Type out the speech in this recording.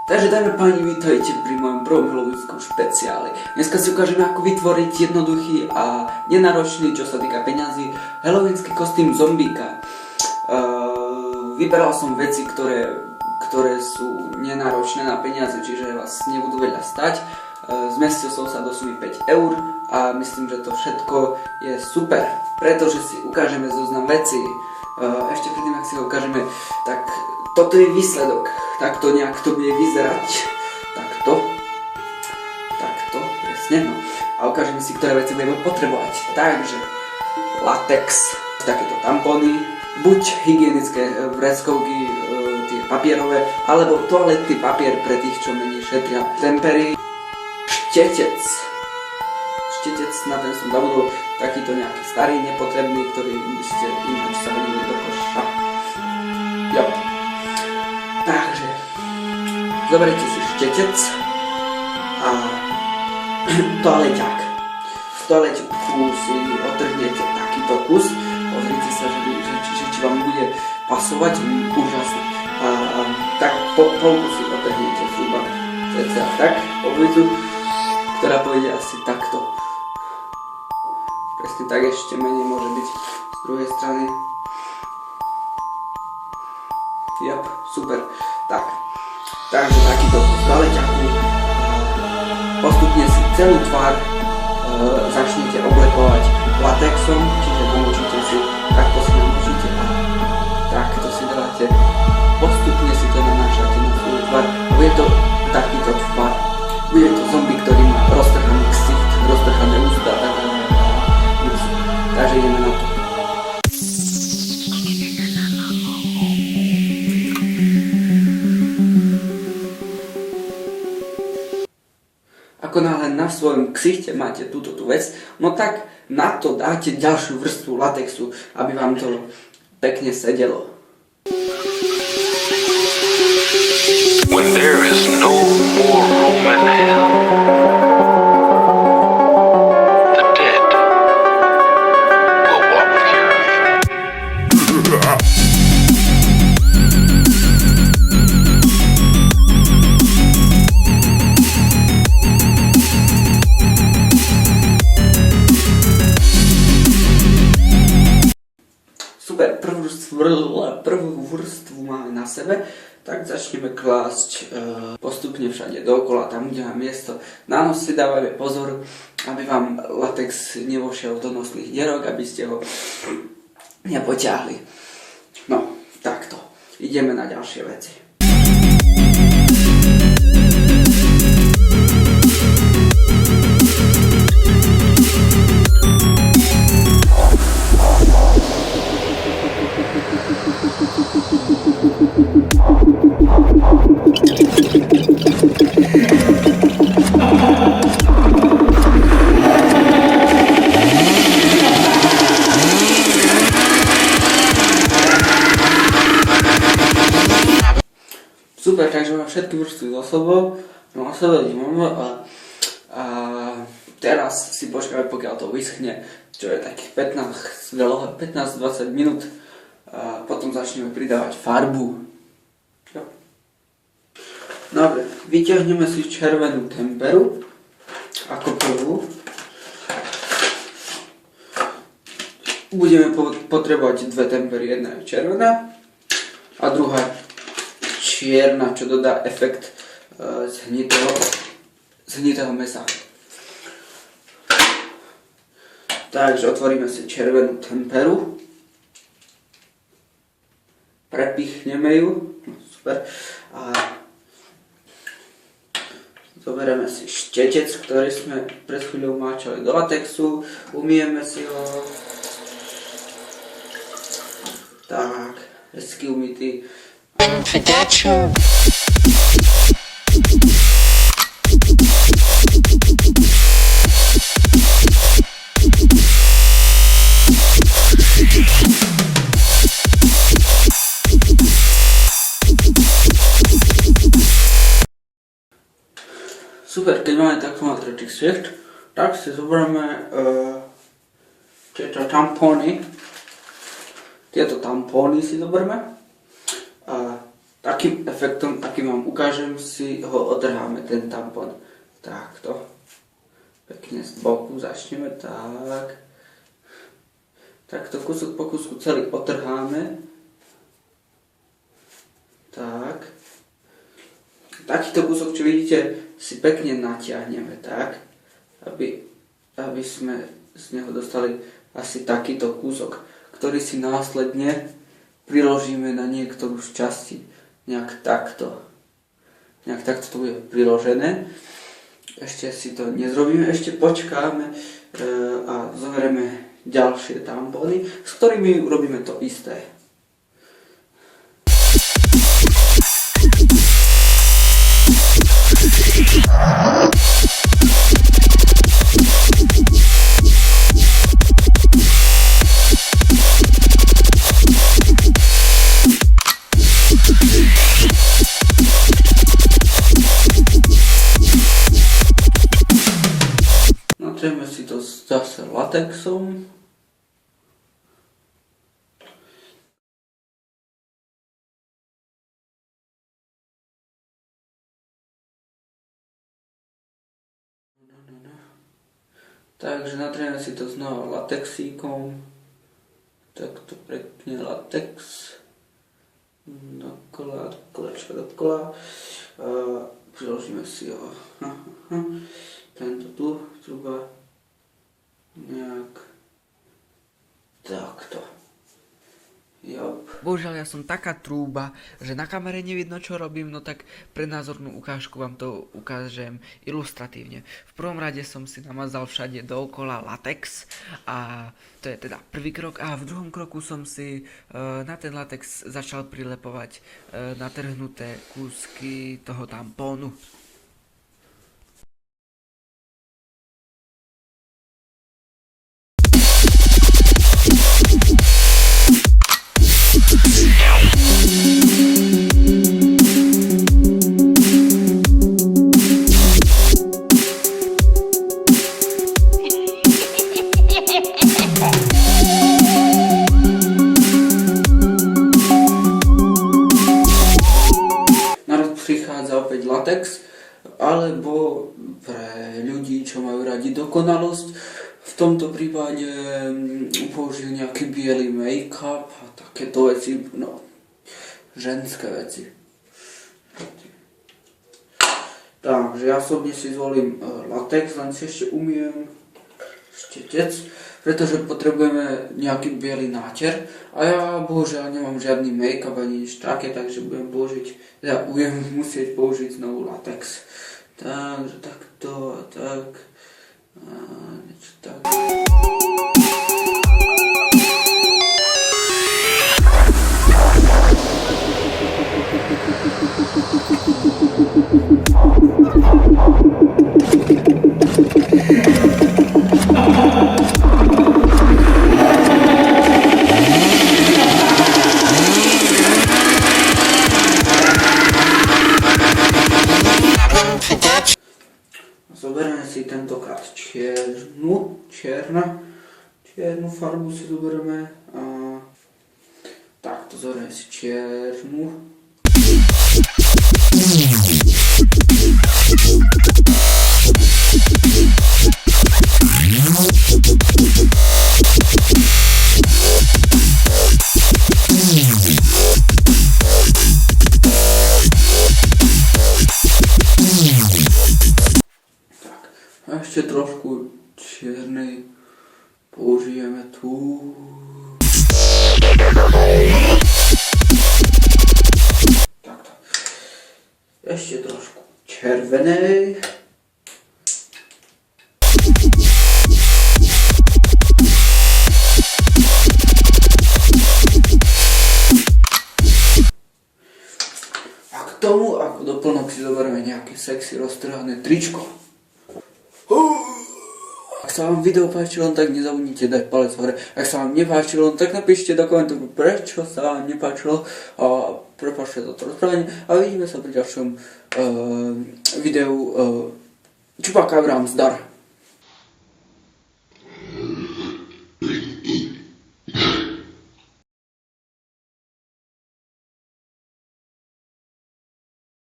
Takže dámy a páni, vítajte pri mojom prvom halloweenskom špeciále. Dneska si ukážeme, ako vytvoriť jednoduchý a nenáročný, čo sa týka peňazí, halloweenský kostým zombíka. Vyberal som veci, ktoré sú nenáročné na peniaze, čiže vás nebudú veľa stať. Zmestil som sa do sumy 5 eur a myslím, že to všetko je super, pretože si ukážeme zoznam veci. Ešte predtým, ak si ho ukážeme, tak toto je výsledok. Takto nejak to bude vyzerať. Takto, presne. No. A ukážeme si, ktoré veci budeme potrebovať. Takže latex, takéto tampóny, buď hygienické vreckovky, tie papierové, alebo toaletný papier pre tých, čo menej šetria. Tempery, štetec, na ten som zabudol, takýto nejaký starý, nepotrebný, ktorý by ste ináč sa hodili do koša. Jo. Takže, zoberiete si štetec a toaleťák. V toaleťku si otrhnete takýto kus, pozrite sa, že či vám bude pasovať, úžasne. A tak polku si otrhnete zhruba, tak, polovicu, ktorá pôjde asi takto. Presne tak, ešte menej môže byť z druhej strany. Jop, super. Tak, takže takýto toaleťaku. Postupne si celú tvár začnete oblepovať latexom, čiže namočíte si, takto si namočíte a takto si dávate. Postupne si to nanášate na svoju tvár a bude to takýto tvar. Bude to zombie, ktorý má roztrhaný ksicht, roztrhané ústa, takže ideme na to. Ako náhle na svojom ksichte máte túto vec, no tak na to dáte ďalšiu vrstvu latexu, aby vám to pekne sedelo. When there is no more room in hell, the dead will walk the earth. Super, prvú vrstvu máme na sebe, tak začneme klásť postupne všade dookola, tam kde má miesto. Na nos si dávajme pozor, aby vám latex nevošiel do nosných dierok, aby ste ho nepoťahli. No, takto. Ideme na ďalšie veci. Super, takže mám všetky vrstvy za sebou, no a sebe máme a teraz si počkáme, pokiaľ to vyschne, čo je takých 15-20 minút a potom začneme pridávať farbu. Jo. Dobre, vyťahneme si červenú temperu ako prvú. Budeme potrebovať dve tempery, jedna je červená a druhá čierna, čo dodá efekt zhnitého mesa. Takže otvoríme si červenú temperu, prepichneme ju, super, a zoberieme si štetec, ktorý sme pred chvíľou máčali do latexu, umieme si ho, tak, hezky umytý. Super, keď máme takto na tretí ksicht, tak si zoberieme tieto tampóny. Tieto tampóny si zoberieme. takým efektom, akým vám ukážem, si ho odtrháme, ten tampon. Takto. Pekne z boku začneme, tak. Takto kúsok po kúsku celý odtrháme. Tak. Takýto kúsok, čo vidíte, si pekne natiahneme, tak. Aby sme z neho dostali asi takýto kúsok, ktorý si následne priložíme na niektorú z častí. Nejak takto. Nejak takto to bude priložené. Ešte si to nezrobíme, ešte počkáme a zoberieme ďalšie tampóny, s ktorými urobíme to isté. Natrieme si to zase latexom. Takže natrieme si to znova latexíkom. Takto pekne latex. Dokola. Priložíme si ho. Tento tu zhruba nejak takto. Jop. Bohužiaľ, ja som taká trúba, že na kamere nevidno, čo robím, no tak pre názornú ukážku vám to ukážem ilustratívne. V prvom rade som si namazal všade dookola latex a to je teda prvý krok, a v druhom kroku som si na ten latex začal prilepovať natrhnuté kúsky toho tampónu. Prichádza opäť latex, alebo pre ľudí, čo majú radi dokonalosť, v tomto prípade použijú nejaký biely make-up a takéto veci, no, ženské veci. Takže ja osobne si zvolím latex, len si ešte umiem štetec, pretože potrebujeme nejaký biely náter a ja bohužiaľ nemám žiadny make-up ani nič také, takže budem musieť použiť znovu latex. Takže takto a tak. A niečo tak. Zoberieme si tentokrát čiernu farbu si zoberieme a takto zoberieme si čiernu. A ešte trošku čiernej použijeme tu. Takto. Ešte trošku červenej. A k tomu ako doplnok si zoberieme nejaké sexy roztrhané tričko. Ak sa vám video páčilo, tak nezabudnite dať palec hore. Ak sa vám nepáčilo, tak napíšte do komentáru, prečo sa vám nepáčilo a prepáčte toto rozprávanie a vidíme sa pri ďalšom videu. Čupakabra, zdar.